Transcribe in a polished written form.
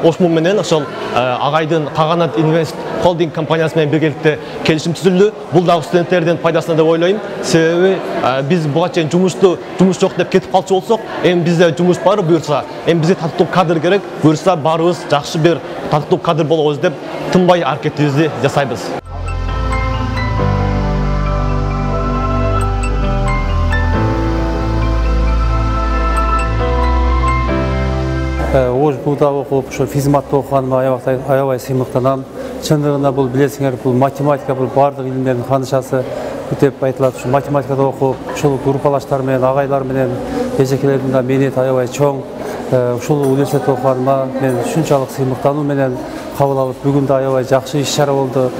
ОшМУнун менен ошол агайдын Каганат Инвест холдинг компаниясы менен биргеликте келишим түзүлдү. Бул дагы студенттердин пайдасына деп ойлойм. Себеби биз буга чейин жумуш жок деп кетип калчу болсок, эми бизде жумуш бар буюрса, эми бизге татыктуу кадр керек. Буюрса баарыбыз жакшы бир татыктуу кадр болобуз деп тынбай аракетибизди жасайбыз. ОшМУнда окуп, ошо физматта окуганыма аябай сыймыктанам. Чындыгында бул билесиңер, бул математика, бул бардык илимдердин ханышасы деп айтылат. Ушу математикада окуп, ушул группалаштар менен, агайлар менен эжекелердин да мээнети аябай чоң. Ушул университетте окуганыма мен ушунчалык сыймыктануу менен кабыл алып, бүгүн да аябай жакшы иш-чара болду.